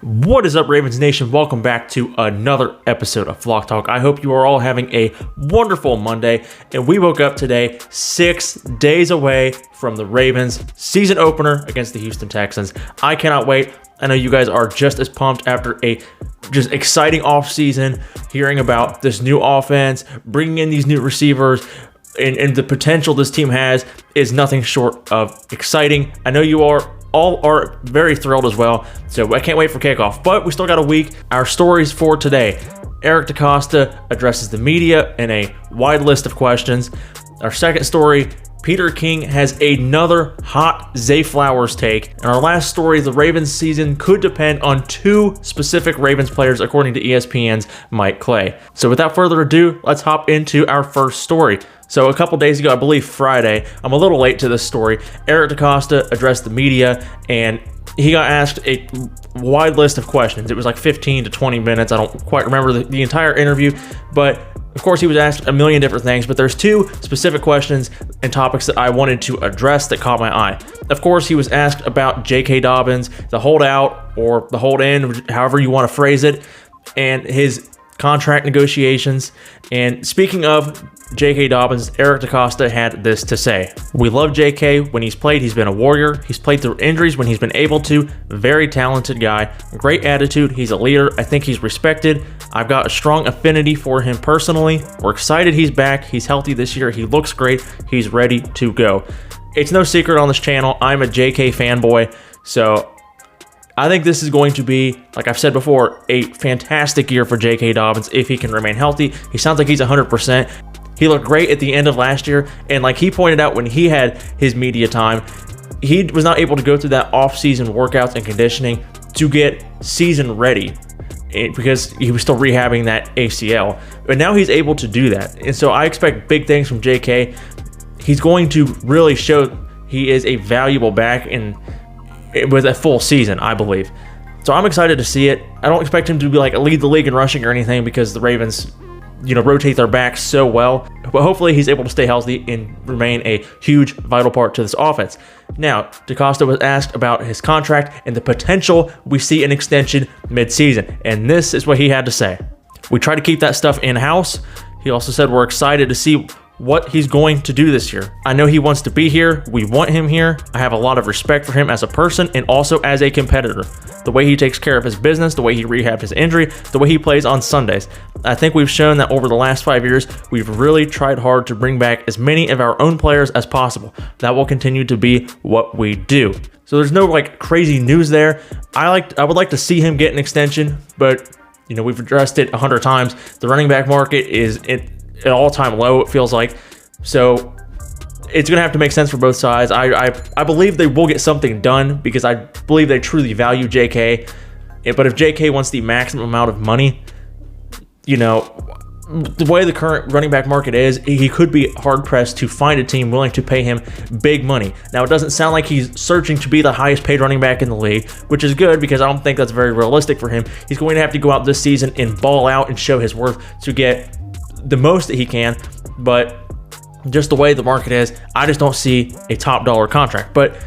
What is up, Ravens Nation? Welcome back to another episode of Flock Talk. I hope you are all having a wonderful Monday, and we woke up today 6 days away from the Ravens season opener against the Houston Texans. I cannot wait. I know you guys are just as pumped after a just exciting offseason, hearing about this new offense, bringing in these new receivers, and the potential this team has is nothing short of exciting. I know you all are very thrilled as well, so I can't wait for kickoff, but we still got a week. Our stories for today: Eric Decosta addresses the media in a wide list of questions. Our second story: Peter King has another hot Zay Flowers take. And our last story: the Ravens season could depend on two specific Ravens players, according to ESPN's Mike Clay. So without further ado, let's hop into our first story. So a couple days ago, I believe Friday, I'm a little late to this story, Eric Decosta addressed the media, and he got asked a wide list of questions. It was like 15 to 20 minutes. I don't quite remember the entire interview, but of course he was asked a million different things, but there's two specific questions and topics that I wanted to address that caught my eye. Of course, he was asked about JK Dobbins, the holdout or the hold in, however you want to phrase it, and his contract negotiations. And speaking of JK Dobbins, Eric Decosta had this to say: "We love JK. When he's played, he's been a warrior. He's played through injuries when he's been able to. Very talented guy. Great attitude. He's a leader. I think he's respected. I've got a strong affinity for him personally. We're excited he's back. He's healthy this year. He looks great. He's ready to go." It's no secret on this channel, I'm a JK fanboy, so I think this is going to be, like I've said before, a fantastic year for JK Dobbins if he can remain healthy. He sounds like he's 100%. He looked great at the end of last year, and like he pointed out when he had his media time, he was not able to go through that off-season workouts and conditioning to get season ready because he was still rehabbing that ACL. But now he's able to do that, and so I expect big things from JK. He's going to really show he is a valuable back with a full season, I believe. So I'm excited to see it. I don't expect him to be like lead the league in rushing or anything because the Ravens, rotate their backs so well. But hopefully he's able to stay healthy and remain a huge, vital part to this offense. Now, DeCosta was asked about his contract and the potential we see an extension mid-season. And this is what he had to say: "We try to keep that stuff in-house." He also said, "We're excited to see what he's going to do this year. I know he wants to be here. We want him here. I have a lot of respect for him as a person and also as a competitor. The way he takes care of his business, the way he rehabbed his injury, the way he plays on Sundays. I think we've shown that over the last 5 years, we've really tried hard to bring back as many of our own players as possible. That will continue to be what we do." So there's no crazy news there. I would like to see him get an extension, but we've addressed it 100 times. The running back market is an all-time low, it feels like. So it's going to have to make sense for both sides. I believe they will get something done because I believe they truly value JK. But if JK wants the maximum amount of money, the way the current running back market is, he could be hard-pressed to find a team willing to pay him big money. Now, it doesn't sound like he's searching to be the highest-paid running back in the league, which is good because I don't think that's very realistic for him. He's going to have to go out this season and ball out and show his worth to get the most that he can. But just the way the market is, I just don't see a top dollar contract. But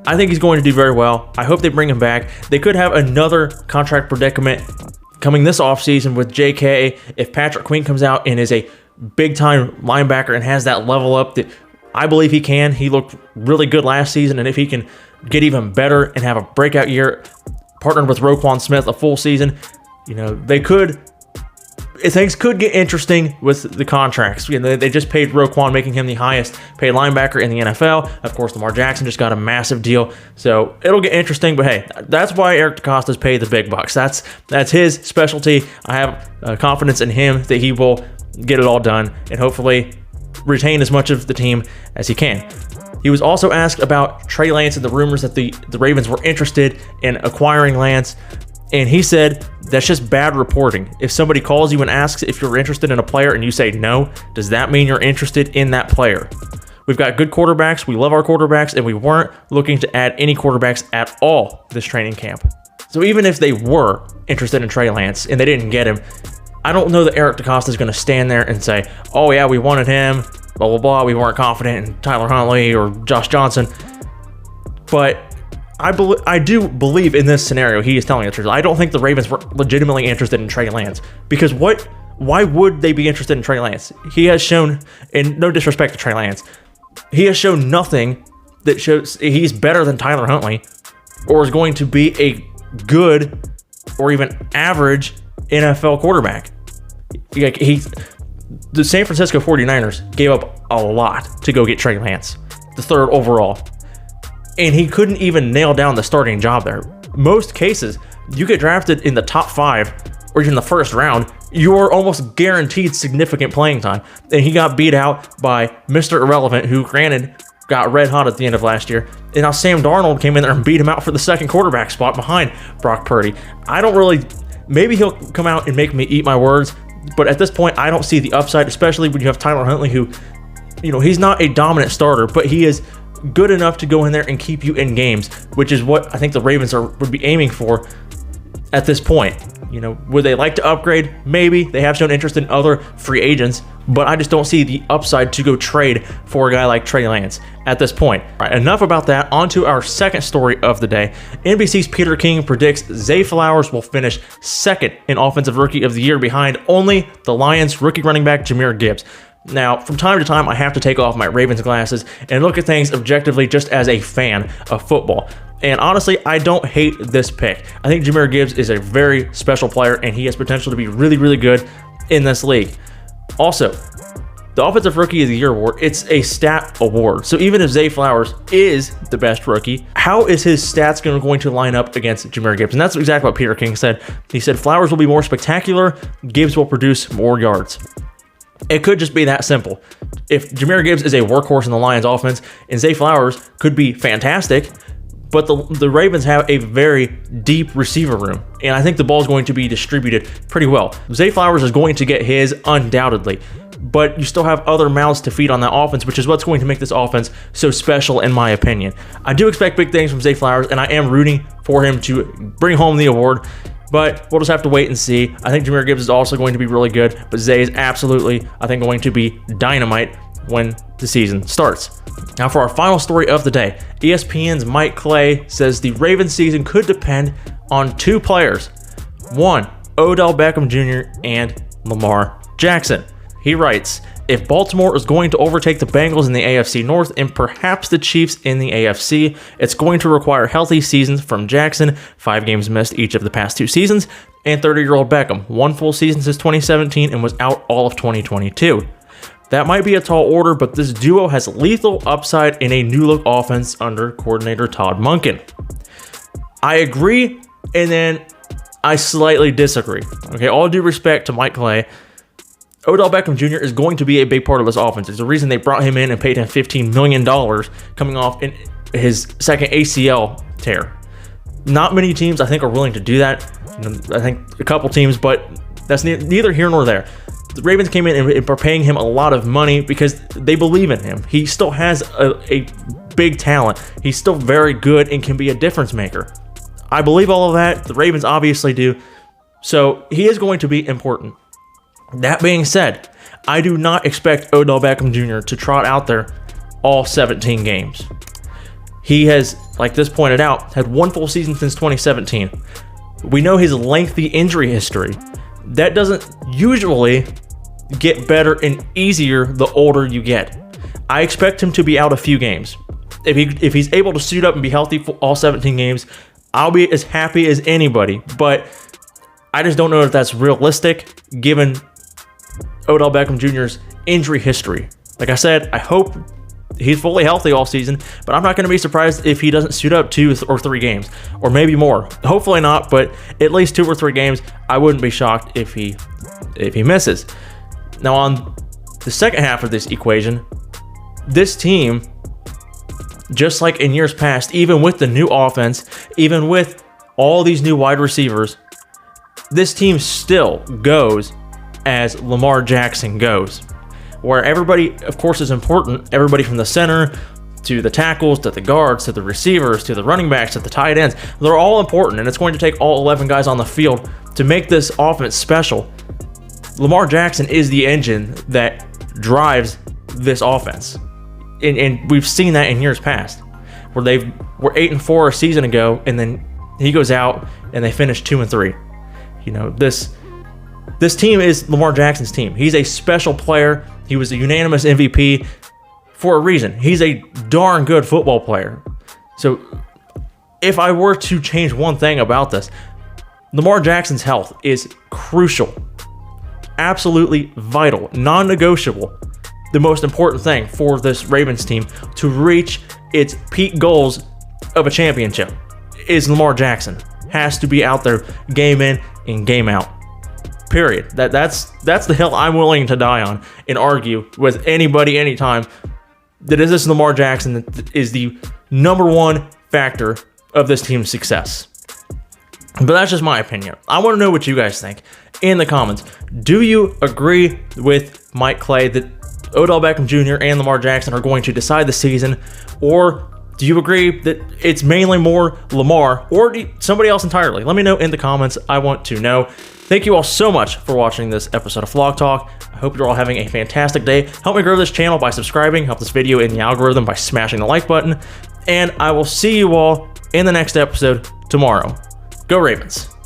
I think he's going to do very well. I hope they bring him back. They could have another contract predicament coming this offseason with JK if Patrick Queen comes out and is a big-time linebacker and has that level up that I believe he can. He looked really good last season, and if he can get even better and have a breakout year, partnered with Roquan Smith a full season, things could get interesting with the contracts. They just paid Roquan, making him the highest paid linebacker in the NFL. Of course, Lamar Jackson just got a massive deal, so it'll get interesting. But hey, that's why Eric Decosta's paid the big bucks. That's his specialty. I have confidence in him that he will get it all done and hopefully retain as much of the team as he can. He was also asked about Trey Lance and the rumors that the Ravens were interested in acquiring Lance. And he said, "That's just bad reporting. If somebody calls you and asks if you're interested in a player and you say no, does that mean you're interested in that player? We've got good quarterbacks. We love our quarterbacks, and we weren't looking to add any quarterbacks at all this training camp." So even if they were interested in Trey Lance and they didn't get him, I don't know that Eric Decosta is going to stand there and say, "Oh yeah, we wanted him, blah, blah, blah. We weren't confident in Tyler Huntley or Josh Johnson." But I do believe in this scenario he is telling the truth. I don't think the Ravens were legitimately interested in Trey Lance, because why would they be interested in Trey Lance? He has shown, and no disrespect to Trey Lance, he has shown nothing that shows he's better than Tyler Huntley or is going to be a good or even average NFL quarterback. The San Francisco 49ers gave up a lot to go get Trey Lance, the 3rd overall. And he couldn't even nail down the starting job there. Most cases, you get drafted in the top 5 or even the 1st round, you're almost guaranteed significant playing time. And he got beat out by Mr. Irrelevant, who granted got red hot at the end of last year. And now Sam Darnold came in there and beat him out for the 2nd quarterback spot behind Brock Purdy. Maybe he'll come out and make me eat my words, but at this point, I don't see the upside, especially when you have Tyler Huntley, who, he's not a dominant starter, but he is good enough to go in there and keep you in games, which is what I think the Ravens would be aiming for at this point. Would they like to upgrade? Maybe. They have shown interest in other free agents, but I just don't see the upside to go trade for a guy like Trey Lance at this point. All right, enough about that. On to our second story of the day. NBC's Peter King predicts Zay Flowers will finish 2nd in Offensive Rookie of the Year behind only the Lions rookie running back Jahmyr Gibbs. Now, from time to time, I have to take off my Ravens glasses and look at things objectively just as a fan of football. And honestly, I don't hate this pick. I think Jahmyr Gibbs is a very special player, and he has potential to be really, really good in this league. Also, the Offensive Rookie of the Year award, it's a stat award. So even if Zay Flowers is the best rookie, how is his stats going to line up against Jahmyr Gibbs? And that's exactly what Peter King said. He said Flowers will be more spectacular, Gibbs will produce more yards. It could just be that simple. If Jahmyr Gibbs is a workhorse in the Lions offense, and Zay Flowers could be fantastic, but the Ravens have a very deep receiver room, and I think the ball is going to be distributed pretty well. Zay Flowers is going to get his undoubtedly, but you still have other mouths to feed on that offense, which is what's going to make this offense so special in my opinion. I do expect big things from Zay Flowers, and I am rooting for him to bring home the award, but we'll just have to wait and see. I think Jahmyr Gibbs is also going to be really good, but Zay is absolutely, I think, going to be dynamite when the season starts. Now for our final story of the day, ESPN's Mike Clay says the Ravens season could depend on 2 players. 1, Odell Beckham Jr. and Lamar Jackson. He writes, if Baltimore is going to overtake the Bengals in the AFC North and perhaps the Chiefs in the AFC, it's going to require healthy seasons from Jackson, 5 games missed each of the past 2 seasons, and 30-year-old Beckham, 1 full season since 2017 and was out all of 2022. That might be a tall order, but this duo has lethal upside in a new-look offense under coordinator Todd Monken. I agree, and then I slightly disagree. Okay, all due respect to Mike Clay, Odell Beckham Jr. is going to be a big part of this offense. It's the reason they brought him in and paid him $15 million coming off in his 2nd ACL tear. Not many teams, I think, are willing to do that. I think a couple teams, but that's neither here nor there. The Ravens came in and are paying him a lot of money because they believe in him. He still has a big talent. He's still very good and can be a difference maker. I believe all of that. The Ravens obviously do. So he is going to be important. That being said, I do not expect Odell Beckham Jr. to trot out there all 17 games. He has, like this pointed out, had 1 full season since 2017. We know his lengthy injury history. That doesn't usually get better and easier the older you get. I expect him to be out a few games. If he's able to suit up and be healthy for all 17 games, I'll be as happy as anybody. But I just don't know if that's realistic given Odell Beckham Jr.'s injury history. Like I said, I hope he's fully healthy all season, but I'm not going to be surprised if he doesn't suit up 2 or 3 games, or maybe more. Hopefully not, but at least 2 or 3 games. I wouldn't be shocked if he misses. Now on the second half of this equation, this team, just like in years past, even with the new offense, even with all these new wide receivers, this team still goes as Lamar Jackson goes, where everybody, of course, is important. Everybody from the center to the tackles, to the guards, to the receivers, to the running backs, to the tight ends, they're all important, and it's going to take all 11 guys on the field to make this offense special. Lamar Jackson is the engine that drives this offense, and we've seen that in years past, where they've were 8-4 a season ago, and then he goes out and they finish 2-3. You know, this team is Lamar Jackson's team. He's a special player. He was a unanimous MVP for a reason. He's a darn good football player. So if I were to change one thing about this, Lamar Jackson's health is crucial, absolutely vital, non-negotiable. The most important thing for this Ravens team to reach its peak goals of a championship is Lamar Jackson. Has to be out there game in and game out. Period. That's the hill I'm willing to die on and argue with anybody anytime that is this Lamar Jackson that is the number one factor of this team's success. But that's just my opinion. I want to know what you guys think in the comments. Do you agree with Mike Clay that Odell Beckham Jr. and Lamar Jackson are going to decide the season? Or do you agree that it's mainly more Lamar or somebody else entirely? Let me know in the comments. I want to know. Thank you all so much for watching this episode of Vlog Talk. I hope you're all having a fantastic day. Help me grow this channel by subscribing. Help this video in the algorithm by smashing the like button. And I will see you all in the next episode tomorrow. Go Ravens.